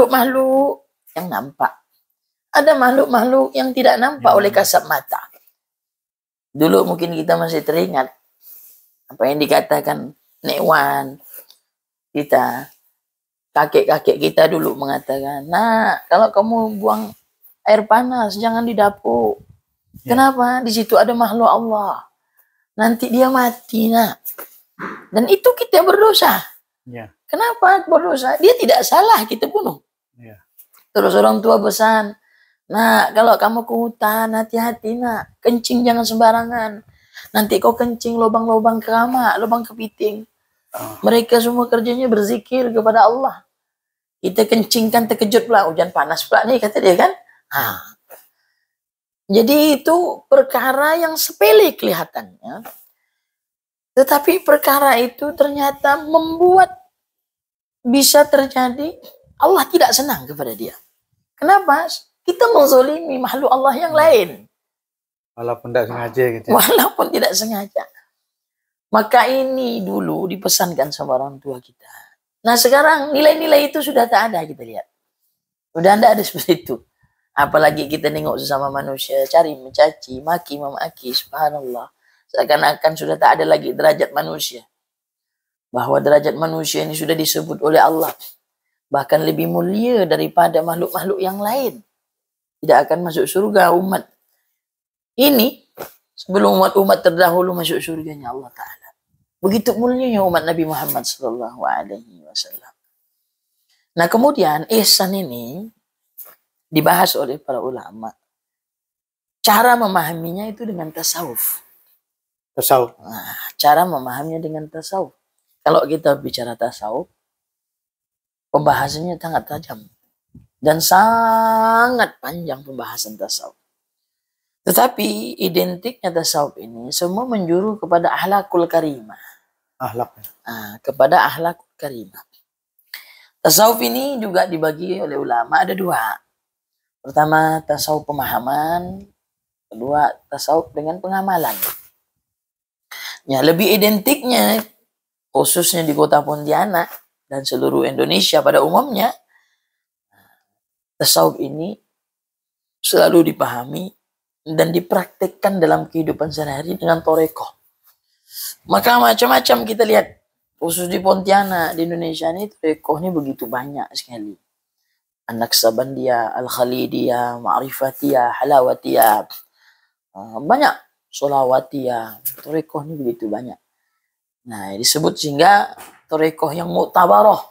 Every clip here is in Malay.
makhluk yang nampak. Ada makhluk-makhluk yang tidak nampak oleh kasat mata. Dulu mungkin kita masih teringat apa yang dikatakan Nek Wan kita, kakek-kakek kita dulu mengatakan, nah kalau kamu buang air panas jangan di dapur. Kenapa? Di situ ada makhluk Allah. Nanti dia mati, nak. Dan itu kita berdosa. Kenapa berdosa? Dia tidak salah, kita bunuh. Terus orang tua pesan, nah kalau kamu ke hutan hati-hati nak, kencing jangan sembarangan. Nanti kau kencing lubang-lubang keramat, lubang kepiting. Mereka semua kerjanya berzikir kepada Allah. Kita kencingkan terkejut pula, hujan panas pula nih kata dia kan. Jadi itu perkara yang sepele kelihatannya. Tetapi perkara itu ternyata membuat bisa terjadi Allah tidak senang kepada dia. Kenapa? Kita menzolimi makhluk Allah yang lain. Walaupun tidak sengaja gitu. Walaupun tidak sengaja. Maka ini dulu dipesankan sama orang tua kita. Nah sekarang nilai-nilai itu sudah tak ada kita lihat. Sudah tidak ada seperti itu. Apalagi kita nengok sesama manusia, cari mencaci, maki, memaki, subhanallah. Seakan-akan sudah tak ada lagi derajat manusia. Bahwa derajat manusia ini sudah disebut oleh Allah. Bahkan lebih mulia daripada makhluk-makhluk yang lain. Tidak akan masuk surga umat ini sebelum umat terdahulu masuk surganya Allah Ta'ala. Begitu mulianya umat Nabi Muhammad SAW. Nah kemudian ihsan ini dibahas oleh para ulama. Cara memahaminya itu dengan tasawuf. Nah, cara memahaminya dengan tasawuf. Kalau kita bicara tasawuf, pembahasannya sangat tajam dan sangat panjang pembahasan tasawuf. Tetapi identiknya tasawuf ini semua menjuru kepada akhlakul karimah. Kepada akhlakul karimah. Tasawuf ini juga dibagi oleh ulama ada dua. Pertama tasawuf pemahaman, kedua tasawuf dengan pengamalan. Ya, lebih identiknya khususnya di kota Pontianak dan seluruh Indonesia pada umumnya, tasawuf ini selalu dipahami dan dipraktikkan dalam kehidupan sehari-hari dengan torekoh. Maka macam-macam kita lihat, khusus di Pontianak, di Indonesia ini torekoh ini begitu banyak sekali. An-Naqsabandiyah, Al-Khalidiyah, Ma'rifatiyah, Halawatiyah, banyak, Solawatiyah, torekoh ini begitu banyak. Nah, disebut sehingga torekoh yang mu'tabarah,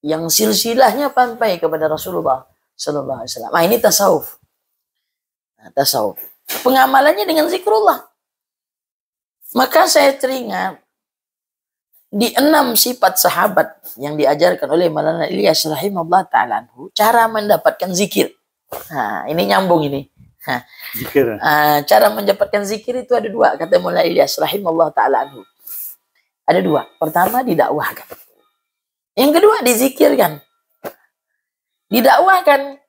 yang silsilahnya sampai kepada Rasulullah Sallallahu Alaihi Wasallam. Nah, ini tasawuf. Nah, tasawuf. Pengamalannya dengan zikrullah. Maka saya teringat di 6 sifat sahabat yang diajarkan oleh Maulana Ilyas rahimahullah ta'ala anhu, cara mendapatkan zikir. Nah, ini nyambung ini. Zikir. Cara mendapatkan zikir itu ada dua, kata Maulana Ilyas rahimahullah ta'ala anhu. Ada dua. Pertama didakwahkan. Yang kedua dizikirkan. Didakwahkan.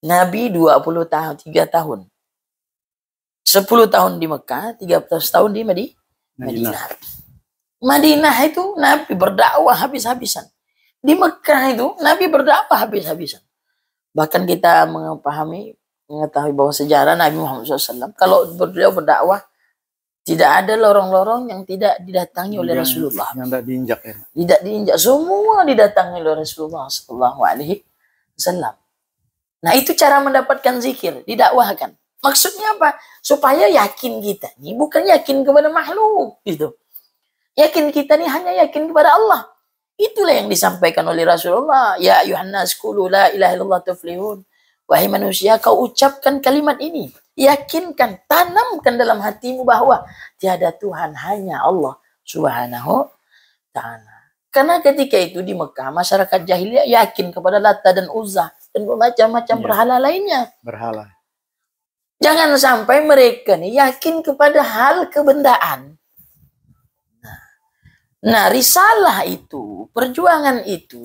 Nabi 20 tahun, 3 tahun. 10 tahun di Mekah, 13 tahun di Madinah. Madinah itu Nabi berdakwah habis-habisan. Di Mekah itu Nabi berdakwah habis-habisan. Bahkan kita mengetahui bahwa sejarah Nabi Muhammad SAW, kalau beliau berdakwah, tidak ada lorong-lorong yang tidak didatangi oleh Rasulullah. Yang tidak diinjak ya. Tidak diinjak, semua didatangi oleh Rasulullah SAW. Nah itu cara mendapatkan zikir, didakwahkan. Maksudnya apa? Supaya yakin kita ini bukan yakin kepada makhluk gitu. Yakin kita ini hanya yakin kepada Allah. Itulah yang disampaikan oleh Rasulullah. Ya ayuhan nas qulu la ilaha illallah tuflihun. Wahai manusia, kau ucapkan kalimat ini. Yakinkan, tanamkan dalam hatimu bahwa tiada Tuhan, hanya Allah Subhanahu Ta'ala. Karena ketika itu di Mekah, masyarakat jahiliyah yakin kepada Lata dan Uzza dan macam-macam berhala lainnya. Berhala. Jangan sampai mereka nih yakin kepada hal kebendaan. Nah, risalah itu, perjuangan itu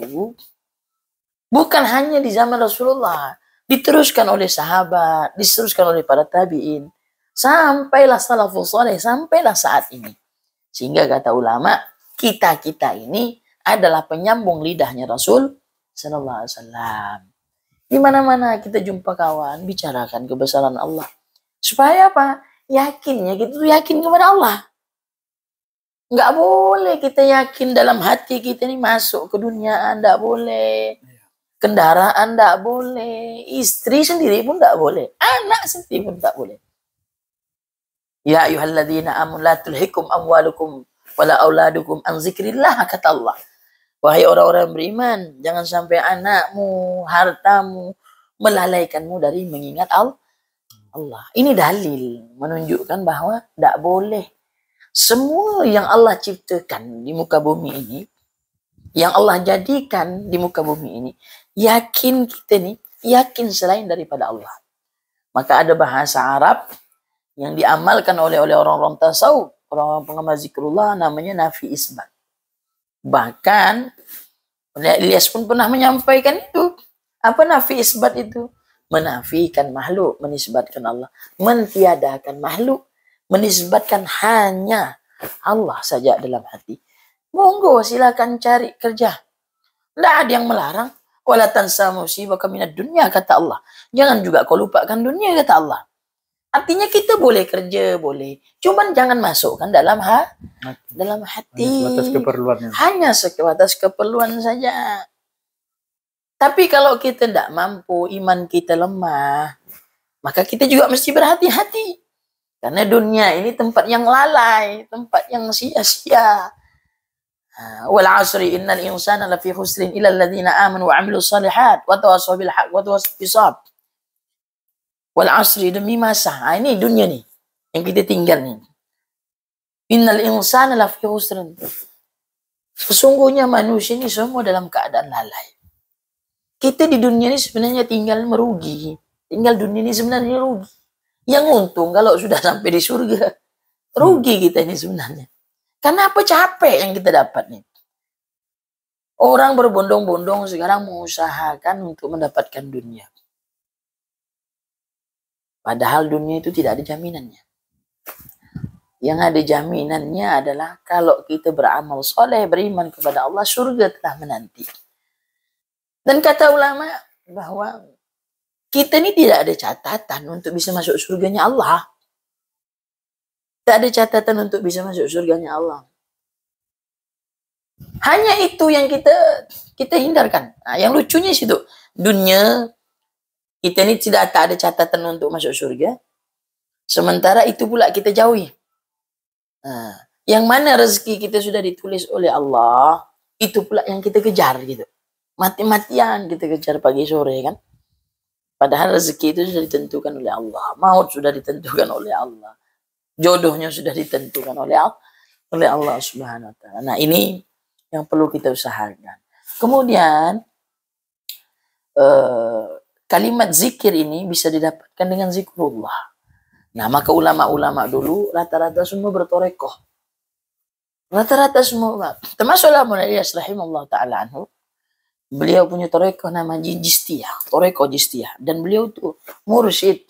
bukan hanya di zaman Rasulullah, diteruskan oleh sahabat, diteruskan oleh para tabi'in, sampailah salafus saleh, sampailah saat ini. Sehingga kata ulama, kita-kita ini adalah penyambung lidahnya Rasul Sallallahu Alaihi Wasallam. Di mana-mana kita jumpa kawan, bicarakan kebesaran Allah. Supaya apa? Yakinnya kita tuh yakin kepada Allah. Nggak boleh kita yakin dalam hati kita ini masuk ke dunia, nggak boleh. Kendaraan nggak boleh. Istri sendiri pun nggak boleh. Anak sendiri pun nggak boleh. Ya ayyuhalladzina amanu la tulhikum amwalukum wala auladukum an zikrillah, kata Allah. Wahai orang-orang beriman, jangan sampai anakmu, hartamu melalaikanmu dari mengingat Allah. Ini dalil menunjukkan bahwa tidak boleh semua yang Allah ciptakan di muka bumi ini, yang Allah jadikan di muka bumi ini, yakin kita nih, yakin selain daripada Allah. Maka ada bahasa Arab yang diamalkan oleh orang-orang tasawuf, orang-orang pengamal zikrullah, namanya nafi isbat. Bahkan Ilyas pun pernah menyampaikan itu. Apa nafi isbat itu? Menafikan makhluk, menisbatkan Allah. Mentiadakan makhluk, menisbatkan hanya Allah saja dalam hati. Monggo silakan cari kerja. Tidak ada yang melarang. Wala tansa musibaka minad dunya, kata Allah. Jangan juga kau lupakan dunia, kata Allah. Artinya kita boleh kerja, boleh. Cuman jangan masukkan dalam hati. Hanya sebatas keperluannya. Hanya sebatas keperluan saja. Tapi kalau kita tidak mampu, iman kita lemah, maka kita juga mesti berhati-hati. Karena dunia ini tempat yang lalai, tempat yang sia-sia. Wal asri innal insana lafi khusrin illa alladhina amanu wa 'amilus shalihat wa tawassaw bil haqq wa tawassaw bis sabr. Wal asri, demi masa. Ini dunia nih yang kita tinggal nih. Innal insana lafi khusrin. Sesungguhnya manusia ini semua dalam keadaan lalai. Kita di dunia ini sebenarnya tinggal merugi. Tinggal dunia ini sebenarnya rugi. Yang untung kalau sudah sampai di surga. Rugi kita ini sebenarnya. Karena apa? Capek yang kita dapat nih. Orang berbondong-bondong sekarang mengusahakan untuk mendapatkan dunia. Padahal dunia itu tidak ada jaminannya. Yang ada jaminannya adalah kalau kita beramal soleh, beriman kepada Allah, surga telah menanti. Dan kata ulama bahwa kita ini tidak ada catatan untuk bisa masuk surganya Allah. Tidak ada catatan untuk bisa masuk surganya Allah. Hanya itu yang kita hindarkan. Nah, yang lucunya situ, dunia kita ini tidak ada catatan untuk masuk surga. Sementara itu pula kita jauhi. Nah, yang mana rezeki kita sudah ditulis oleh Allah, itu pula yang kita kejar gitu. Mati-matian kita kejar pagi sore kan. Padahal rezeki itu sudah ditentukan oleh Allah. Maut sudah ditentukan oleh Allah. Jodohnya sudah ditentukan oleh Allah Subhanahu wa ta'ala. Nah, ini yang perlu kita usahakan. Kemudian kalimat zikir ini bisa didapatkan dengan zikrullah. Nah, maka ulama-ulama dulu rata-rata semua bertorekoh. Rata-rata semua, termasuk ulama Ilyas rahimahullah ta'ala anhu. Beliau punya torekoh nama Jistiyah, torekoh Jistiyah. Dan beliau itu mursyid,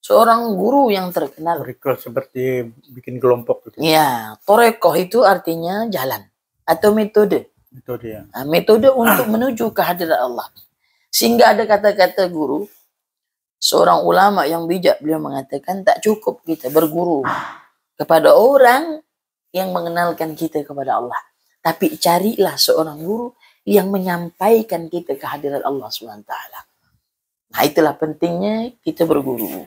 seorang guru yang terkenal. Torekoh seperti bikin kelompok gitu. Ya, torekoh itu artinya jalan atau metode. Metode ya. Nah, metode untuk menuju kehadirat Allah. Sehingga ada kata-kata guru, seorang ulama yang bijak, beliau mengatakan tak cukup kita berguru kepada orang yang mengenalkan kita kepada Allah. Tapi carilah seorang guru yang menyampaikan kita kehadirat Allah SWT. Nah, itulah pentingnya kita berguru.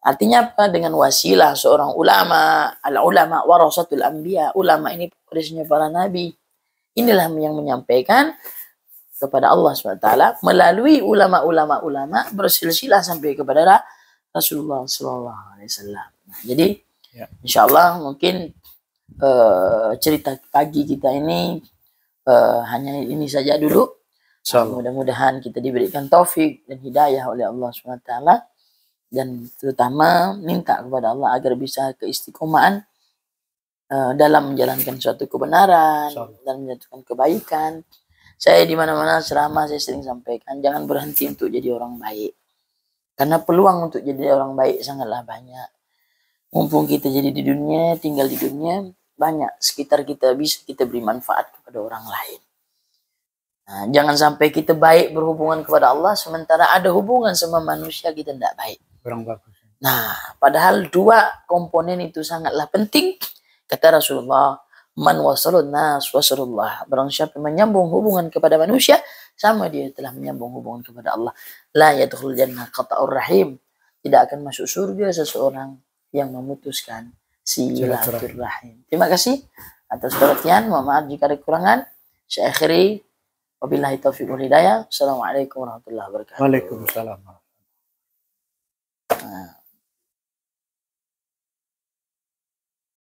Artinya apa? Dengan wasilah seorang ulama, al-ulama warasatul anbiya. Ulama ini pewarisnya para nabi. Inilah yang menyampaikan kepada Allah SWT melalui ulama bersilsilah sampai kepada Rasulullah SAW. Nah, jadi insya Allah mungkin cerita pagi kita ini hanya ini saja dulu. Mudah-mudahan kita diberikan taufik dan hidayah oleh Allah SWT, dan terutama minta kepada Allah agar bisa keistiqomahan dalam menjalankan suatu kebenaran dan menjatuhkan kebaikan. Saya di mana-mana ceramah saya sering sampaikan, jangan berhenti untuk jadi orang baik. Karena peluang untuk jadi orang baik sangatlah banyak. Mumpung kita jadi di dunia, tinggal di dunia, banyak sekitar kita bisa kita beri manfaat kepada orang lain. Nah, jangan sampai kita baik berhubungan kepada Allah sementara ada hubungan sama manusia kita tidak baik. Kurang bagus. Nah, padahal dua komponen itu sangatlah penting. Kata Rasulullah, man wasalun nas wasalullah. Barang siapa menyambung hubungan kepada manusia, sama dia telah menyambung hubungan kepada Allah. La yadkhul jannah qata'ur rahim. Tidak akan masuk surga seseorang yang memutuskan silaturahim. Terima kasih atas perhatian. Mohon maaf jika ada kekurangan. Saya akhiri. Wabillahi taufiq wal hidayah. Assalamualaikum warahmatullahi wabarakatuh. Waalaikumsalam.